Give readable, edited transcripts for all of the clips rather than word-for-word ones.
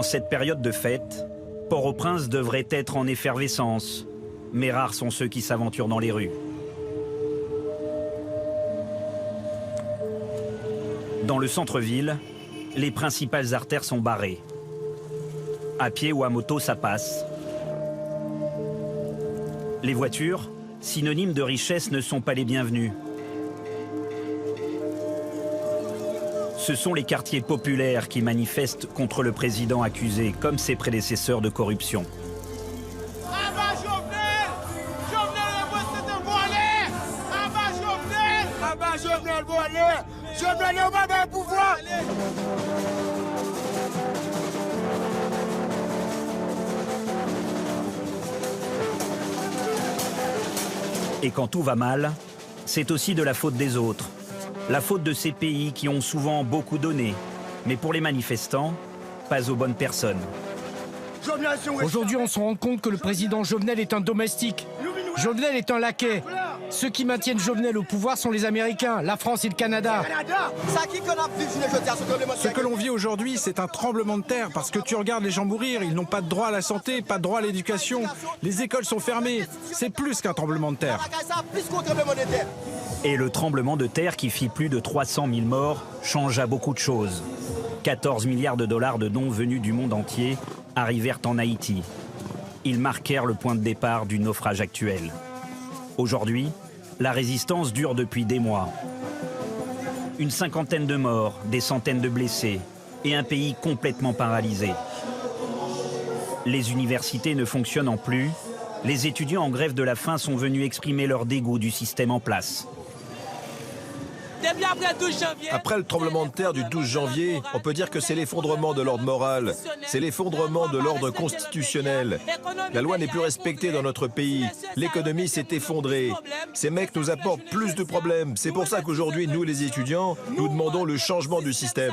En cette période de fête, Port-au-Prince devrait être en effervescence, mais rares sont ceux qui s'aventurent dans les rues. Dans le centre-ville, les principales artères sont barrées. À pied ou à moto, ça passe. Les voitures, synonymes de richesse, ne sont pas les bienvenues. Ce sont les quartiers populaires qui manifestent contre le président accusé, comme ses prédécesseurs de corruption. Et quand tout va mal, c'est aussi de la faute des autres. La faute de ces pays qui ont souvent beaucoup donné, mais pour les manifestants, pas aux bonnes personnes. Aujourd'hui, on se rend compte que le président Jovenel est un domestique. Jovenel est un laquais. Ceux qui maintiennent Jovenel au pouvoir sont les Américains, la France et le Canada. Ce que l'on vit aujourd'hui, c'est un tremblement de terre, parce que tu regardes les gens mourir, ils n'ont pas de droit à la santé, pas de droit à l'éducation, les écoles sont fermées, c'est plus qu'un tremblement de terre. Et le tremblement de terre qui fit plus de 300 000 morts changea beaucoup de choses. 14 milliards de dollars de dons venus du monde entier arrivèrent en Haïti. Ils marquèrent le point de départ du naufrage actuel. Aujourd'hui, la résistance dure depuis des mois. Une cinquantaine de morts, des centaines de blessés et un pays complètement paralysé. Les universités ne fonctionnant plus, les étudiants en grève de la faim sont venus exprimer leur dégoût du système en place. Après le tremblement de terre du 12 janvier, on peut dire que c'est l'effondrement de l'ordre moral, c'est l'effondrement de l'ordre constitutionnel. La loi n'est plus respectée dans notre pays, l'économie s'est effondrée. Ces mecs nous apportent plus de problèmes. C'est pour ça qu'aujourd'hui, nous les étudiants, nous demandons le changement du système.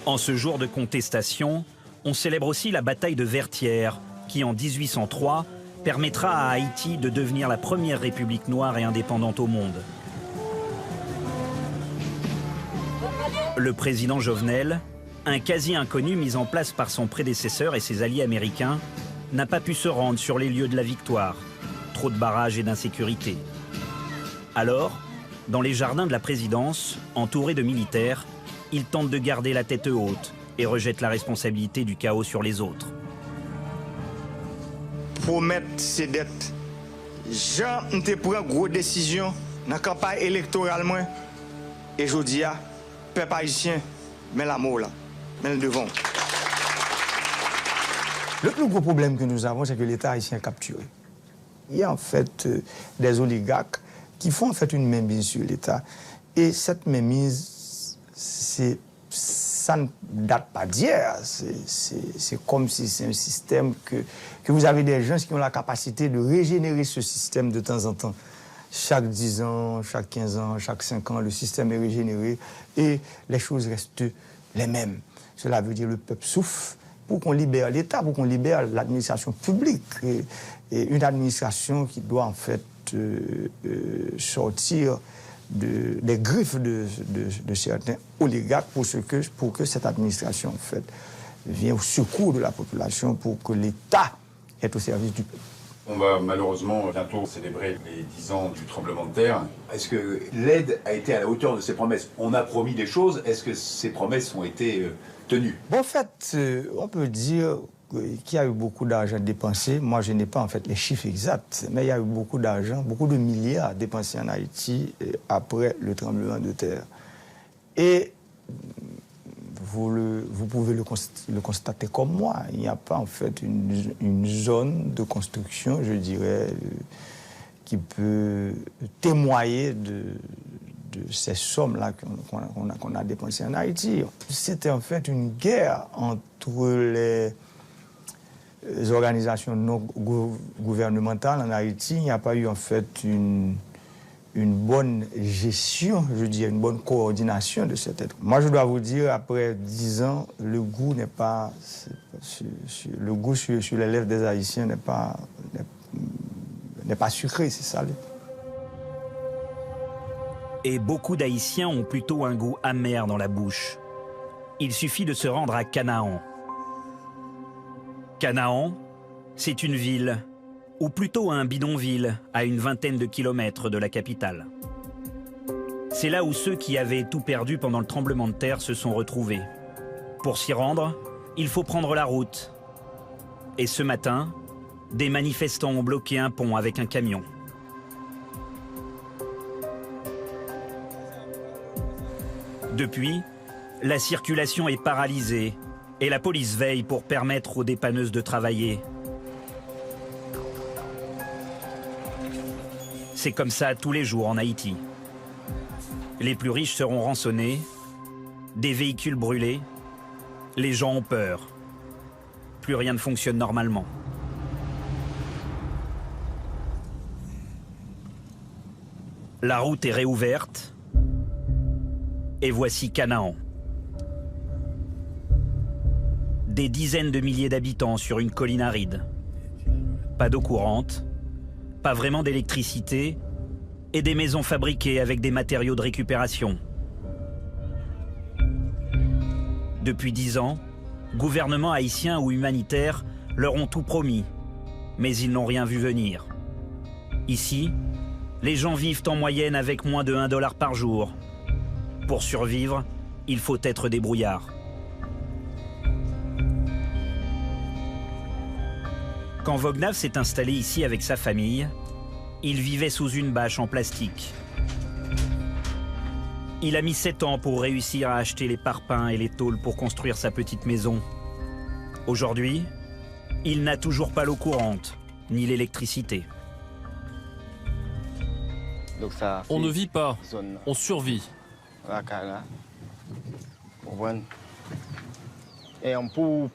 En ce jour de contestation, on célèbre aussi la bataille de Vertières, qui en 1803 permettra à Haïti de devenir la première république noire et indépendante au monde. Le président Jovenel, un quasi-inconnu mis en place par son prédécesseur et ses alliés américains, n'a pas pu se rendre sur les lieux de la victoire. Trop de barrages et d'insécurité. Alors, dans les jardins de la présidence, entouré de militaires, il tente de garder la tête haute et rejette la responsabilité du chaos sur les autres. Promettre ses dettes. Jean te prend grosse décision dans la campagne électorale. Et je dis, peuple haïtien, mais l'amour là, mais le devant. Le plus gros problème que nous avons, c'est que l'État haïtien est capturé. Il y a en fait des oligarques qui font en fait une mainmise sur l'État. Et cette mainmise, ça ne date pas d'hier. C'est comme si c'est un système que vous avez des gens qui ont la capacité de régénérer ce système de temps en temps. Chaque 10 ans, chaque 15 ans, chaque 5 ans, le système est régénéré et les choses restent les mêmes. Cela veut dire que le peuple souffre pour qu'on libère l'État, pour qu'on libère l'administration publique. Et une administration qui doit en fait sortir des griffes de certains oligarques pour que cette administration en fait vienne au secours de la population, pour que l'État est au service du peuple. On va malheureusement bientôt célébrer les 10 ans du tremblement de terre. Est-ce que l'aide a été à la hauteur de ses promesses? On a promis des choses, est-ce que ces promesses ont été tenues? Bon, en fait, on peut dire qu'il y a eu beaucoup d'argent dépensé. Moi, je n'ai pas en fait les chiffres exacts, mais il y a eu beaucoup d'argent, beaucoup de milliards dépensés en Haïti après le tremblement de terre. Et vous pouvez le constater comme moi. Il n'y a pas en fait une zone de construction, je dirais, qui peut témoigner de ces sommes-là qu'on a dépensées en Haïti. C'était en fait une guerre entre les organisations non gouvernementales en Haïti. Il n'y a pas eu en fait une bonne gestion, je dirais, une bonne coordination de cette aide. Moi, je dois vous dire, après 10 ans, le goût n'est pas... Le goût sur les lèvres des Haïtiens n'est pas sucré, c'est salé. Et beaucoup d'Haïtiens ont plutôt un goût amer dans la bouche. Il suffit de se rendre à Canaan, Canaan, c'est une ville, ou plutôt un bidonville, à une vingtaine de kilomètres de la capitale. C'est là où ceux qui avaient tout perdu pendant le tremblement de terre se sont retrouvés. Pour s'y rendre, il faut prendre la route. Et ce matin, des manifestants ont bloqué un pont avec un camion. Depuis, la circulation est paralysée et la police veille pour permettre aux dépanneuses de travailler. C'est comme ça tous les jours en Haïti. Les plus riches seront rançonnés, des véhicules brûlés, les gens ont peur. Plus rien ne fonctionne normalement. La route est réouverte et voici Canaan. Des dizaines de milliers d'habitants sur une colline aride. Pas d'eau courante, pas vraiment d'électricité et des maisons fabriquées avec des matériaux de récupération. Depuis 10 ans, gouvernements haïtiens ou humanitaires leur ont tout promis, mais ils n'ont rien vu venir. Ici, les gens vivent en moyenne avec moins de $1 par jour. Pour survivre, il faut être débrouillard. Quand Vognav s'est installé ici avec sa famille, il vivait sous une bâche en plastique. Il a mis 7 ans pour réussir à acheter les parpaings et les tôles pour construire sa petite maison. Aujourd'hui, il n'a toujours pas l'eau courante, ni l'électricité. On ne vit pas, on survit.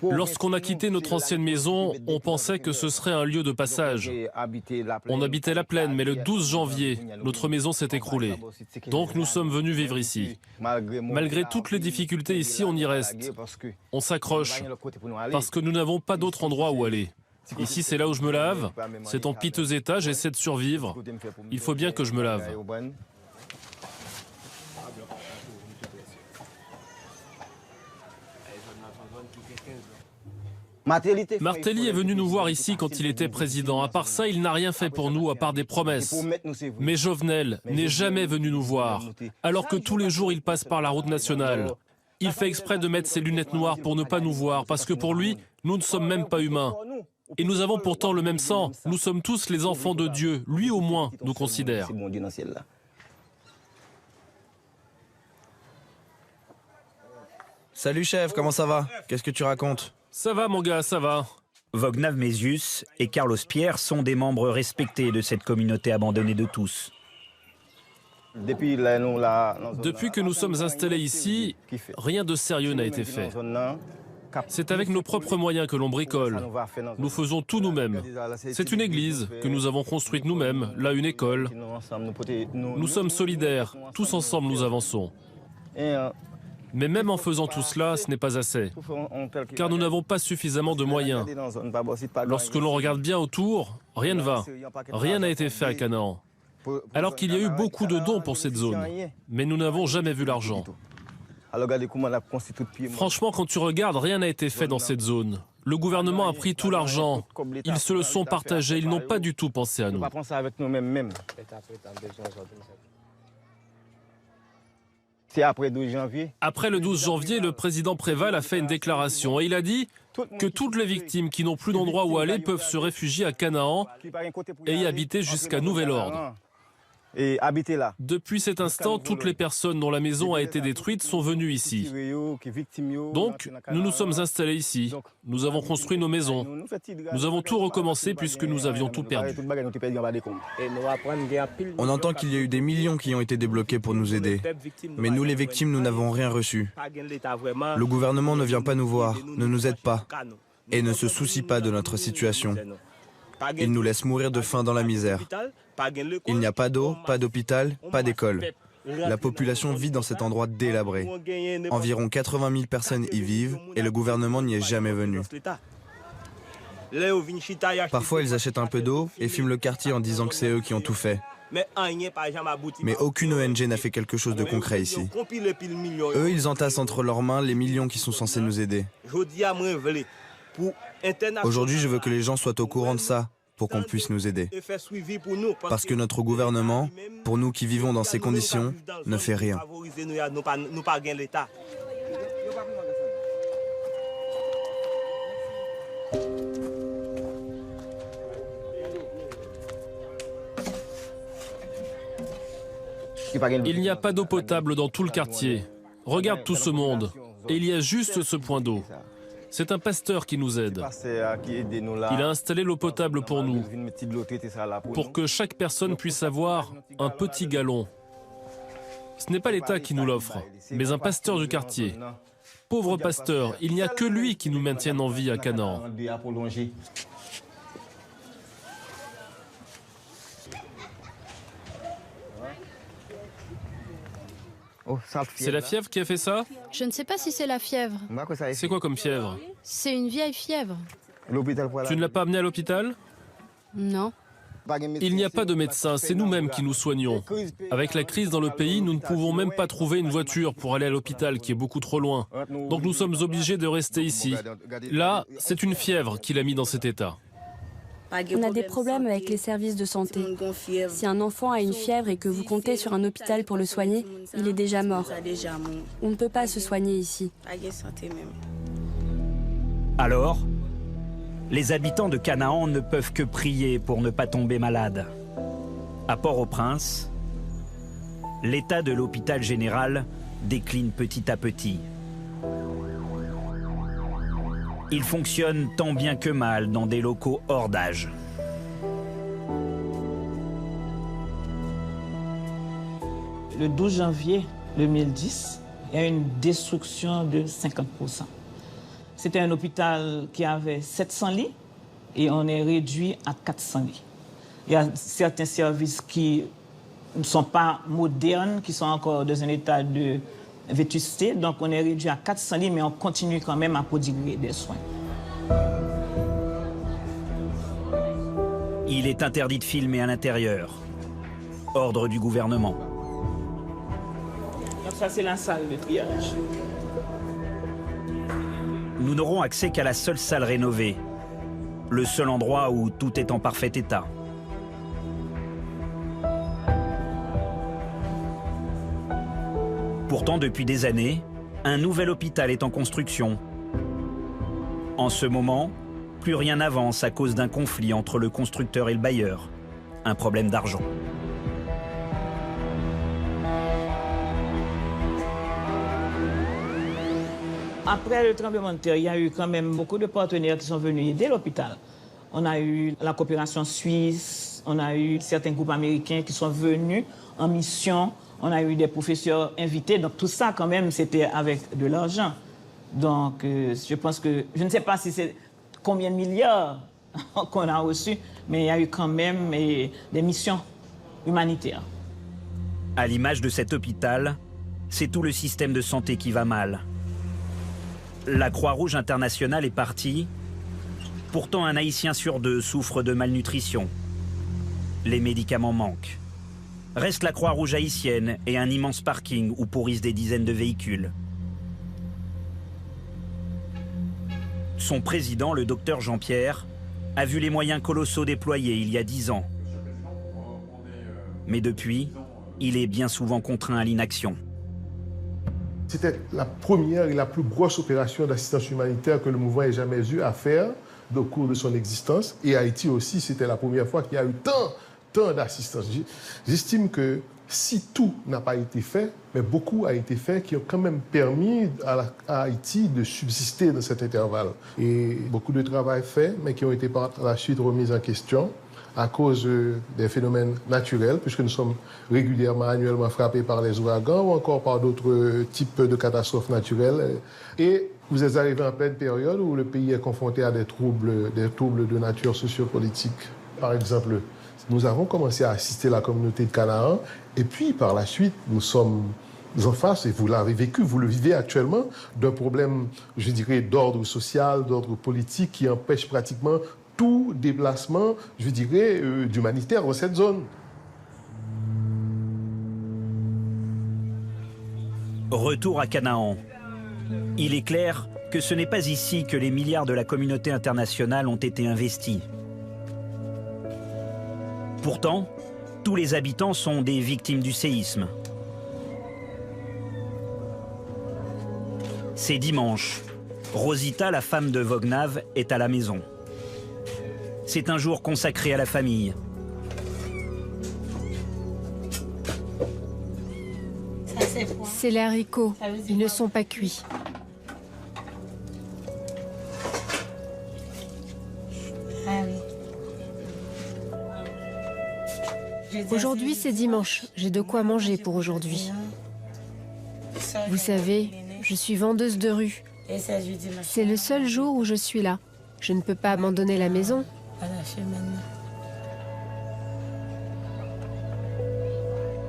Lorsqu'on a quitté notre ancienne maison, on pensait que ce serait un lieu de passage. On habitait la plaine, mais le 12 janvier, notre maison s'est écroulée. Donc nous sommes venus vivre ici. Malgré toutes les difficultés ici, on y reste. On s'accroche, parce que nous n'avons pas d'autre endroit où aller. Ici, c'est là où je me lave. C'est en piteux état, j'essaie de survivre. Il faut bien que je me lave. Martelly est venu nous voir ici quand il était président. À part ça, il n'a rien fait pour nous, à part des promesses. Mais Jovenel n'est jamais venu nous voir, alors que tous les jours, il passe par la route nationale. Il fait exprès de mettre ses lunettes noires pour ne pas nous voir, parce que pour lui, nous ne sommes même pas humains. Et nous avons pourtant le même sang. Nous sommes tous les enfants de Dieu. Lui, au moins, nous considère. Salut chef, comment ça va? Qu'est-ce que tu racontes? Ça va mon gars, ça va. Vognav Mézius et Carlos Pierre sont des membres respectés de cette communauté abandonnée de tous. Depuis que nous sommes installés ici, rien de sérieux n'a été fait. C'est avec nos propres moyens que l'on bricole. Nous faisons tout nous-mêmes. C'est une église que nous avons construite nous-mêmes, là une école. Nous sommes solidaires, tous ensemble nous avançons. Mais même en faisant tout cela, ce n'est pas assez, car nous n'avons pas suffisamment de moyens. Lorsque l'on regarde bien autour, rien ne va. Rien n'a été fait à Canaan. Alors qu'il y a eu beaucoup de dons pour cette zone, mais nous n'avons jamais vu l'argent. Franchement, quand tu regardes, rien n'a été fait dans cette zone. Le gouvernement a pris tout l'argent, ils se le sont partagé, ils n'ont pas du tout pensé à nous. Après le 12 janvier, le président Préval a fait une déclaration et il a dit que toutes les victimes qui n'ont plus d'endroit où aller peuvent se réfugier à Canaan et y habiter jusqu'à nouvel ordre. Depuis cet instant, toutes les personnes dont la maison a été détruite sont venues ici. Donc, nous nous sommes installés ici. Nous avons construit nos maisons. Nous avons tout recommencé puisque nous avions tout perdu. On entend qu'il y a eu des millions qui ont été débloqués pour nous aider. Mais nous, les victimes, nous n'avons rien reçu. Le gouvernement ne vient pas nous voir, ne nous aide pas et ne se soucie pas de notre situation. Il nous laisse mourir de faim dans la misère. Il n'y a pas d'eau, pas d'hôpital, pas d'école. La population vit dans cet endroit délabré. Environ 80 000 personnes y vivent et le gouvernement n'y est jamais venu. Parfois, ils achètent un peu d'eau et filment le quartier en disant que c'est eux qui ont tout fait. Mais aucune ONG n'a fait quelque chose de concret ici. Eux, ils entassent entre leurs mains les millions qui sont censés nous aider. Aujourd'hui, je veux que les gens soient au courant de ça, pour qu'on puisse nous aider. Parce que notre gouvernement, pour nous qui vivons dans ces conditions, ne fait rien. Il n'y a pas d'eau potable dans tout le quartier. Regarde tout ce monde. Et il y a juste ce point d'eau. C'est un pasteur qui nous aide. Il a installé l'eau potable pour nous, pour que chaque personne puisse avoir un petit galon. Ce n'est pas l'État qui nous l'offre, mais un pasteur du quartier. Pauvre pasteur, il n'y a que lui qui nous maintienne en vie à Canaan. C'est la fièvre qui a fait ça? Je ne sais pas si c'est la fièvre. C'est quoi comme fièvre? C'est une vieille fièvre. Tu ne l'as pas amené à l'hôpital? Non. Il n'y a pas de médecin, c'est nous-mêmes qui nous soignons. Avec la crise dans le pays, nous ne pouvons même pas trouver une voiture pour aller à l'hôpital qui est beaucoup trop loin. Donc nous sommes obligés de rester ici. Là, c'est une fièvre qui l'a mis dans cet état. On a des problèmes avec les services de santé. Si un enfant a une fièvre et que vous comptez sur un hôpital pour le soigner, il est déjà mort. On ne peut pas se soigner ici. Alors, les habitants de Canaan ne peuvent que prier pour ne pas tomber malades. À Port-au-Prince, l'état de l'hôpital général décline petit à petit. Il fonctionne tant bien que mal dans des locaux hors d'âge. Le 12 janvier 2010, il y a une destruction de 50%. C'était un hôpital qui avait 700 lits et on est réduit à 400 lits. Il y a certains services qui ne sont pas modernes, qui sont encore dans un état de vétusté, donc on est réduit à 400 lits, mais on continue quand même à prodiguer des soins. Il est interdit de filmer à l'intérieur. Ordre du gouvernement. Donc ça, c'est la salle de triage. Nous n'aurons accès qu'à la seule salle rénovée, le seul endroit où tout est en parfait état. Pourtant, depuis des années, un nouvel hôpital est en construction. En ce moment, plus rien n'avance à cause d'un conflit entre le constructeur et le bailleur. Un problème d'argent. Après le tremblement de terre, il y a eu quand même beaucoup de partenaires qui sont venus aider l'hôpital. On a eu la coopération suisse, on a eu certains groupes américains qui sont venus en mission. On a eu des professeurs invités, donc tout ça quand même c'était avec de l'argent. Donc je pense que, je ne sais pas si c'est combien de milliards qu'on a reçus, mais il y a eu quand même des missions humanitaires. À l'image de cet hôpital, c'est tout le système de santé qui va mal. La Croix-Rouge internationale est partie. Pourtant, un Haïtien sur 2 souffre de malnutrition. Les médicaments manquent. Reste la Croix-Rouge haïtienne et un immense parking où pourrissent des dizaines de véhicules. Son président, le docteur Jean-Pierre, a vu les moyens colossaux déployés il y a 10 ans. Mais depuis, il est bien souvent contraint à l'inaction. C'était la première et la plus grosse opération d'assistance humanitaire que le mouvement ait jamais eu à faire au cours de son existence. Et Haïti aussi, c'était la première fois qu'il y a eu tant d'assistance. J'estime que si tout n'a pas été fait, mais beaucoup a été fait qui ont quand même permis à Haïti de subsister dans cet intervalle. Et beaucoup de travail fait, mais qui ont été par la suite remis en question à cause des phénomènes naturels, puisque nous sommes régulièrement, annuellement frappés par les ouragans ou encore par d'autres types de catastrophes naturelles. Et vous êtes arrivé en pleine période où le pays est confronté à des troubles de nature sociopolitique. Par exemple, nous avons commencé à assister la communauté de Canaan, et puis par la suite, nous sommes en face, et vous l'avez vécu, vous le vivez actuellement, d'un problème, je dirais, d'ordre social, d'ordre politique, qui empêche pratiquement tout déplacement, je dirais, d'humanitaire dans cette zone. Retour à Canaan. Il est clair que ce n'est pas ici que les milliards de la communauté internationale ont été investis. Pourtant, tous les habitants sont des victimes du séisme. C'est dimanche. Rosita, la femme de Vognav, est à la maison. C'est un jour consacré à la famille. C'est les haricots. Ils ne sont pas cuits. Aujourd'hui, c'est dimanche. J'ai de quoi manger pour aujourd'hui. Vous savez, je suis vendeuse de rue. C'est le seul jour où je suis là. Je ne peux pas abandonner la maison.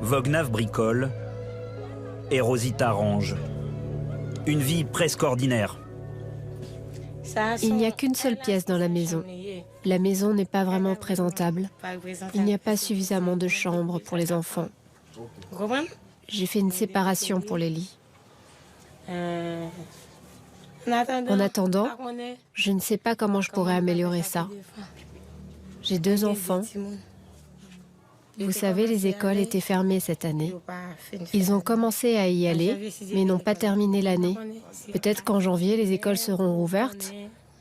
Vognav bricole et Rosita range. Une vie presque ordinaire. Il n'y a qu'une seule pièce dans la maison. La maison n'est pas vraiment présentable. Il n'y a pas suffisamment de chambres pour les enfants. J'ai fait une séparation pour les lits. En attendant, je ne sais pas comment je pourrais améliorer ça. J'ai 2 enfants. Vous savez, les écoles étaient fermées cette année. Ils ont commencé à y aller, mais n'ont pas terminé l'année. Peut-être qu'en janvier, les écoles seront rouvertes,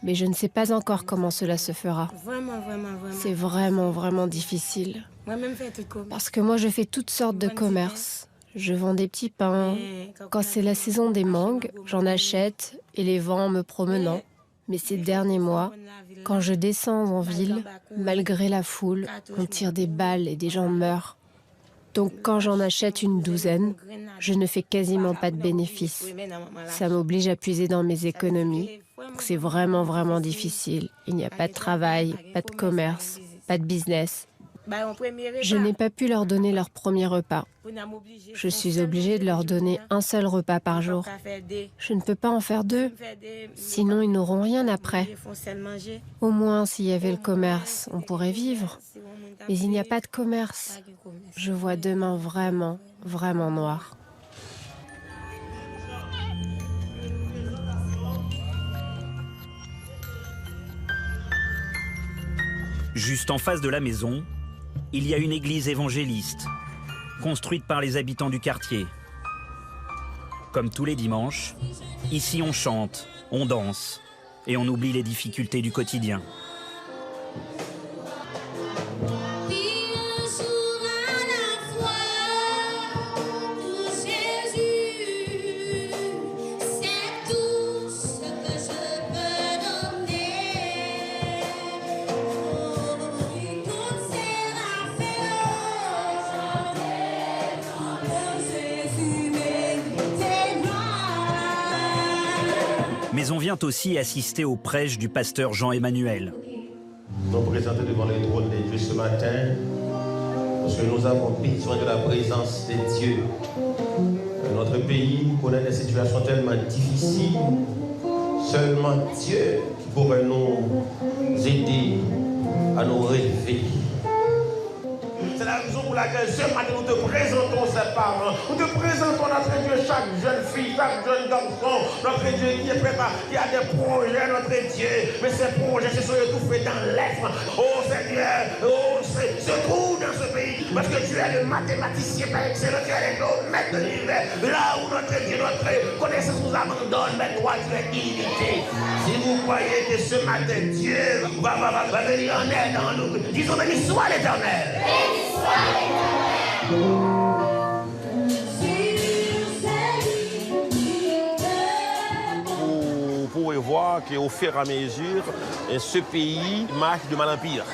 mais je ne sais pas encore comment cela se fera. C'est vraiment difficile. Parce que moi, je fais toutes sortes de commerces. Je vends des petits pains. Quand c'est la saison des mangues, j'en achète et les vends en me promenant. Mais ces derniers mois, quand je descends en ville, malgré la foule, on tire des balles et des gens meurent. Donc quand j'en achète une douzaine, je ne fais quasiment pas de bénéfices. Ça m'oblige à puiser dans mes économies. Donc c'est vraiment difficile. Il n'y a pas de travail, pas de commerce, pas de business. Je n'ai pas pu leur donner leur premier repas. Je suis obligée de leur donner un seul repas par jour. Je ne peux pas en faire 2, sinon ils n'auront rien après. Au moins, s'il y avait le commerce, on pourrait vivre. Mais il n'y a pas de commerce. Je vois demain vraiment noir. Juste en face de la maison, il y a une église évangéliste, construite par les habitants du quartier. Comme tous les dimanches, ici on chante, on danse et on oublie les difficultés du quotidien. Mais on vient aussi assister au prêche du pasteur Jean-Emmanuel. Nous sommes présentés devant les trônes de Dieu ce matin parce que nous avons besoin de la présence de Dieu. Notre pays connaît des situations tellement difficiles. Seulement Dieu qui pourrait nous aider à nous relever. C'est la raison pour laquelle ce matin nous te présentons ces parents. Nous te présentons notre Dieu, chaque jeune fille, chaque jeune garçon, notre Dieu qui est préparé, qui a des projets, notre Dieu. Mais ces projets se sont étouffés dans l'être. Oh Seigneur, oh, se trouve dans ce pays. Parce que tu es le mathématicien par excellence, tu es le maître de l'univers. Là où notre Dieu, notre connaissance nous abandonne, mais toi tu es illimité. Si vous croyez que ce matin Dieu va venir en aide en nous, disons béni soit l'Éternel. Vous pouvez voir qu'au fur et à mesure, ce pays marche de mal en pire.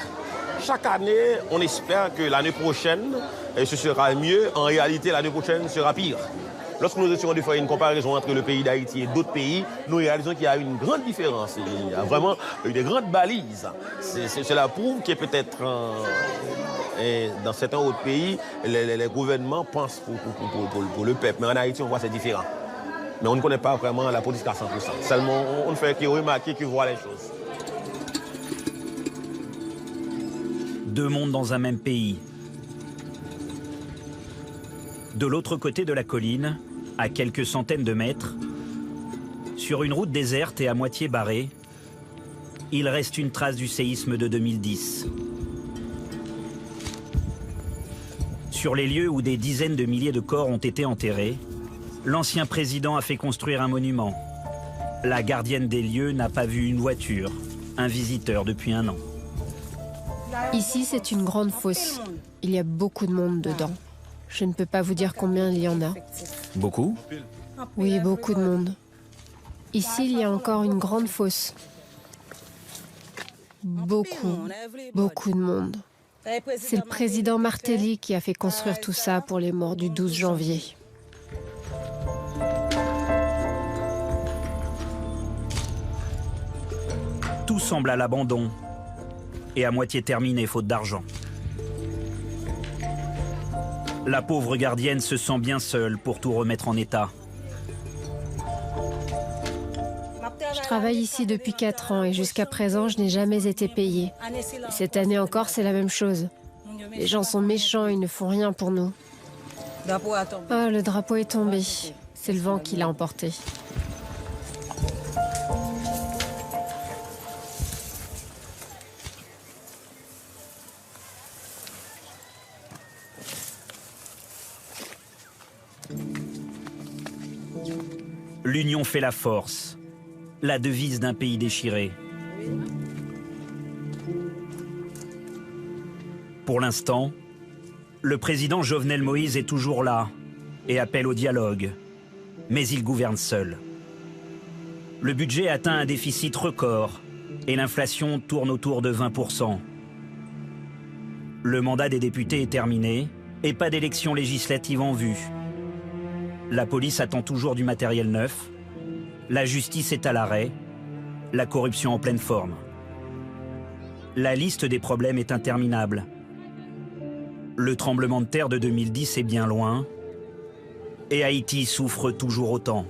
Chaque année, on espère que l'année prochaine, ce sera mieux. En réalité, l'année prochaine sera pire. Lorsque nous essayons de faire une comparaison entre le pays d'Haïti et d'autres pays, nous réalisons qu'il y a une grande différence. Il y a vraiment des grandes balises. Cela prouve que peut-être dans certains autres pays, les gouvernements pensent pour le peuple. Mais en Haïti, on voit que c'est différent. Mais on ne connaît pas vraiment la politique à 100%. Seulement, on ne fait que remarquer, que voir les choses. 2 mondes dans un même pays. De l'autre côté de la colline, à quelques centaines de mètres, Sur une route déserte et à moitié barrée, il reste une trace du séisme de 2010. Sur les lieux où des dizaines de milliers de corps ont été enterrés, l'ancien président a fait construire un monument. La gardienne des lieux n'a pas vu une voiture, un visiteur depuis 1 an. Ici, c'est une grande fosse. Il y a beaucoup de monde dedans. Je ne peux pas vous dire combien il y en a. Beaucoup? Oui, beaucoup de monde. Ici, il y a encore une grande fosse. Beaucoup de monde. C'est le président Martelly qui a fait construire tout ça pour les morts du 12 janvier. Tout semble à l'abandon et à moitié terminé faute d'argent. La pauvre gardienne se sent bien seule pour tout remettre en état. Je travaille ici depuis 4 ans et jusqu'à présent, je n'ai jamais été payée. Et cette année encore, c'est la même chose. Les gens sont méchants, ils ne font rien pour nous. Oh, le drapeau est tombé. C'est le vent qui l'a emporté. L'union fait la force, la devise d'un pays déchiré. Pour l'instant, le président Jovenel Moïse est toujours là et appelle au dialogue, mais il gouverne seul. Le budget atteint un déficit record et l'inflation tourne autour de 20%. Le mandat des députés est terminé et pas d'élection législative en vue. La police attend toujours du matériel neuf, la justice est à l'arrêt, la corruption en pleine forme. La liste des problèmes est interminable. Le tremblement de terre de 2010 est bien loin et Haïti souffre toujours autant.